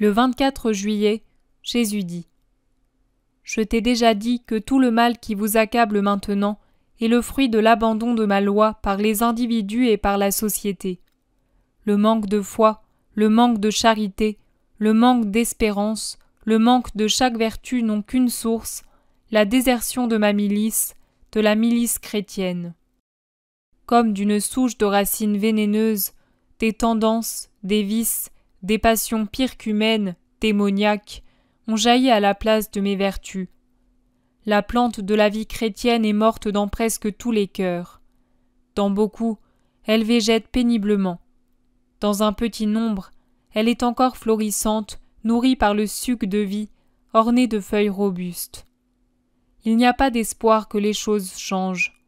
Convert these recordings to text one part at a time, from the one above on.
Le 24 juillet, Jésus dit : Je t'ai déjà dit que tout le mal qui vous accable maintenant est le fruit de l'abandon de ma loi par les individus et par la société. Le manque de foi, le manque de charité, le manque d'espérance, le manque de chaque vertu n'ont qu'une source, la désertion de ma milice, de la milice chrétienne. Comme d'une souche de racines vénéneuses, des tendances, des vices, des passions pires qu'humaines, démoniaques, ont jailli à la place de mes vertus. La plante de la vie chrétienne est morte dans presque tous les cœurs. Dans beaucoup, elle végète péniblement. Dans un petit nombre, elle est encore florissante, nourrie par le suc de vie, ornée de feuilles robustes. Il n'y a pas d'espoir que les choses changent.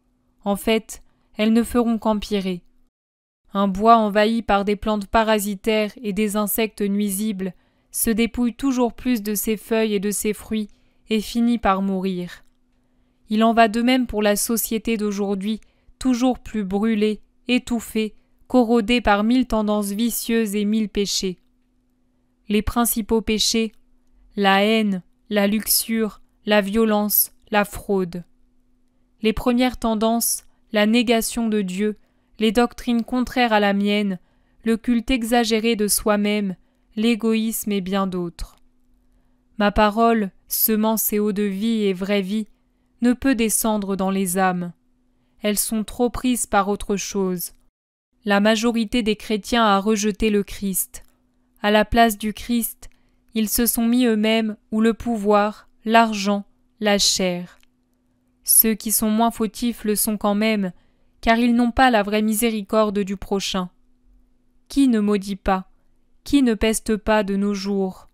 En fait, elles ne feront qu'empirer. Un bois envahi par des plantes parasitaires et des insectes nuisibles se dépouille toujours plus de ses feuilles et de ses fruits et finit par mourir. Il en va de même pour la société d'aujourd'hui, toujours plus brûlée, étouffée, corrodée par 1000 tendances vicieuses et 1000 péchés. Les principaux péchés, la haine, la luxure, la violence, la fraude. Les premières tendances, la négation de Dieu, les doctrines contraires à la mienne, le culte exagéré de soi-même, l'égoïsme et bien d'autres. Ma parole, semence et eau de vie et vraie vie, ne peut descendre dans les âmes. Elles sont trop prises par autre chose. La majorité des chrétiens a rejeté le Christ. À la place du Christ, ils se sont mis eux-mêmes ou le pouvoir, l'argent, la chair. Ceux qui sont moins fautifs le sont quand même, car ils n'ont pas la vraie miséricorde du prochain. Qui ne maudit pas? Qui ne peste pas de nos jours?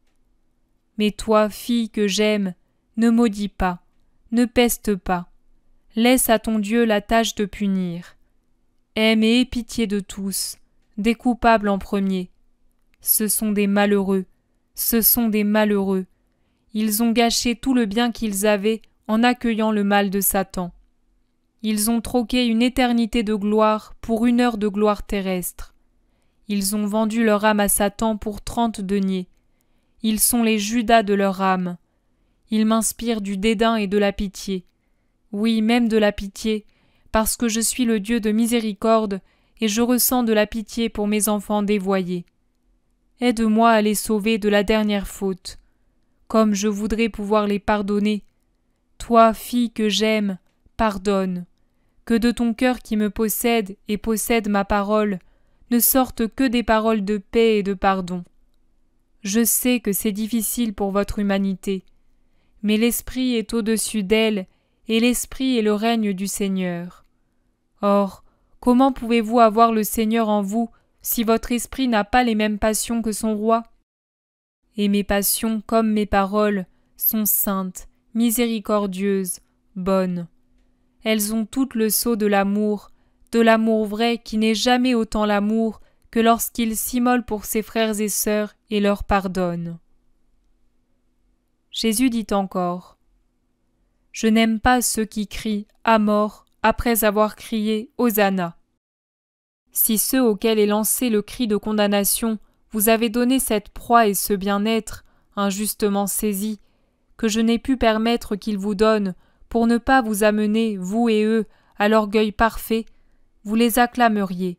Mais toi, fille que j'aime, ne maudis pas, ne peste pas. Laisse à ton Dieu la tâche de punir. Aime et aie pitié de tous, des coupables en premier. Ce sont des malheureux, ce sont des malheureux. Ils ont gâché tout le bien qu'ils avaient en accueillant le mal de Satan. Ils ont troqué une éternité de gloire pour une heure de gloire terrestre. Ils ont vendu leur âme à Satan pour 30 deniers. Ils sont les Judas de leur âme. Ils m'inspirent du dédain et de la pitié. Oui, même de la pitié, parce que je suis le Dieu de miséricorde et je ressens de la pitié pour mes enfants dévoyés. Aide-moi à les sauver de la dernière faute. Comme je voudrais pouvoir les pardonner. Toi, fille que j'aime, pardonne. Que de ton cœur qui me possède et possède ma parole, ne sortent que des paroles de paix et de pardon. Je sais que c'est difficile pour votre humanité, mais l'Esprit est au-dessus d'elle, et l'Esprit est le règne du Seigneur. Or, comment pouvez-vous avoir le Seigneur en vous si votre esprit n'a pas les mêmes passions que son roi? Et mes passions, comme mes paroles, sont saintes, miséricordieuses, bonnes. Elles ont toutes le sceau de l'amour vrai qui n'est jamais autant l'amour que lorsqu'il s'immole pour ses frères et sœurs et leur pardonne. Jésus dit encore : Je n'aime pas ceux qui crient à mort après avoir crié Hosanna. Si ceux auxquels est lancé le cri de condamnation vous avez donné cette proie et ce bien-être, injustement saisi, que je n'ai pu permettre qu'ils vous donnent, pour ne pas vous amener, vous et eux, à l'orgueil parfait, vous les acclameriez.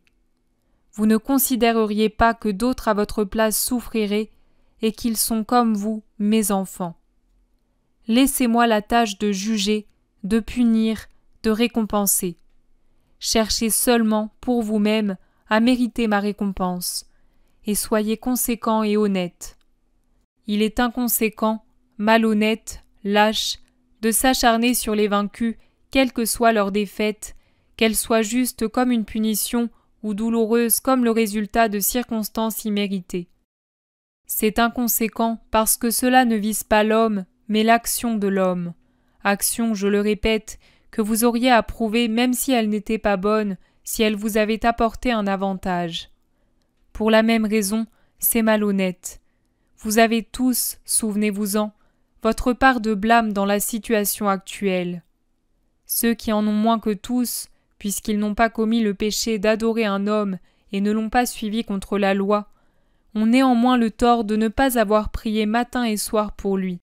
Vous ne considéreriez pas que d'autres à votre place souffriraient, et qu'ils sont comme vous, mes enfants. Laissez-moi la tâche de juger, de punir, de récompenser. Cherchez seulement, pour vous-même, à mériter ma récompense, et soyez conséquents et honnêtes. Il est inconséquent, malhonnête, lâche, de s'acharner sur les vaincus, quelle que soit leur défaite, qu'elle soit juste comme une punition ou douloureuse comme le résultat de circonstances imméritées. C'est inconséquent parce que cela ne vise pas l'homme, mais l'action de l'homme. Action, je le répète, que vous auriez approuvée même si elle n'était pas bonne, si elle vous avait apporté un avantage. Pour la même raison, c'est malhonnête. Vous avez tous, souvenez-vous-en, votre part de blâme dans la situation actuelle. Ceux qui en ont moins que tous, puisqu'ils n'ont pas commis le péché d'adorer un homme et ne l'ont pas suivi contre la loi, ont néanmoins le tort de ne pas avoir prié matin et soir pour lui.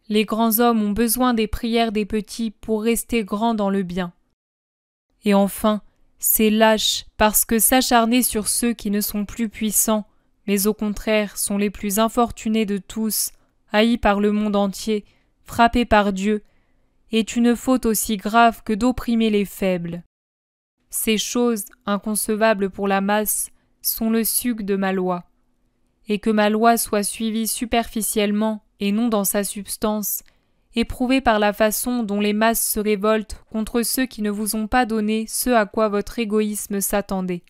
Les grands hommes ont besoin des prières des petits pour rester grands dans le bien. Et enfin, c'est lâche parce que s'acharner sur ceux qui ne sont plus puissants, mais au contraire sont les plus infortunés de tous, haïs par le monde entier, frappés par Dieu, est une faute aussi grave que d'opprimer les faibles. Ces choses, inconcevables pour la masse, sont le suc de ma loi. Et que ma loi soit suivie superficiellement et non dans sa substance, éprouvée par la façon dont les masses se révoltent contre ceux qui ne vous ont pas donné ce à quoi votre égoïsme s'attendait.